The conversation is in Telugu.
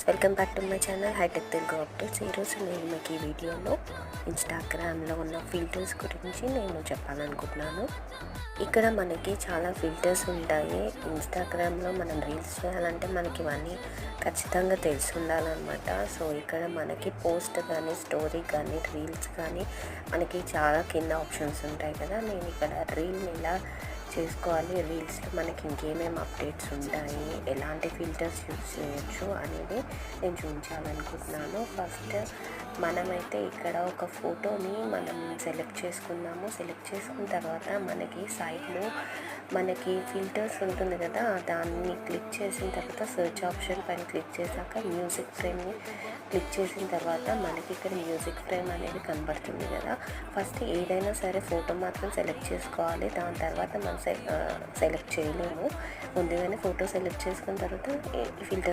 Welcome back to my channel hitech Telugu updates. ఈరోజు నేను మీకు ఈ వీడియోలో ఇన్స్టాగ్రామ్లో ఉన్న ఫిల్టర్స్ గురించి నేను చెప్పాలనుకుంటున్నాను. ఇక్కడ మనకి చాలా ఫిల్టర్స్ ఉంటాయి. ఇన్స్టాగ్రామ్లో మనం రీల్స్ చేయాలంటే మనకి ఇవన్నీ ఖచ్చితంగా తెలిసి ఉండాలన్నమాట. సో ఇక్కడ మనకి పోస్ట్ కానీ, స్టోరీ కానీ, రీల్స్ కానీ మనకి చాలా కింద ఆప్షన్స్ ఉంటాయి కదా. నేను ఇక్కడ రీల్ని ఎలా చేసుకోవాలి, రీల్స్లో మనకి ఇంకేమేమి అప్డేట్స్ ఉంటాయి, ఎలాంటి ఫిల్టర్స్ యూజ్ చేయొచ్చు అనేది నేను చూపించాలనుకుంటున్నాను. ఫస్ట్ మనమైతే ఇక్కడ ఒక ఫోటోని మనం సెలెక్ట్ చేసుకున్నాము. సెలెక్ట్ చేసుకున్న తర్వాత మనకి సైడ్లో మనకి ఫిల్టర్స్ ఉంటుంది కదా, దాన్ని క్లిక్ చేసిన తర్వాత సెర్చ్ ఆప్షన్ పైన క్లిక్ చేశాక మ్యూజిక్ ఫ్రేమ్ని క్లిక్ చేసిన తర్వాత మనకి ఇక్కడ మ్యూజిక్ ఫ్రేమ్ అనేది కనబడుతుంది కదా. ఫస్ట్ ఏదైనా సరే ఫోటో మాత్రం సెలెక్ట్ చేసుకోవాలి. దాని తర్వాత మనం సెలెక్ట్ చేయలేము. ముందుగానే ఫోటో సెలెక్ట్ చేసుకున్న తర్వాత ఈ ఫిల్టర్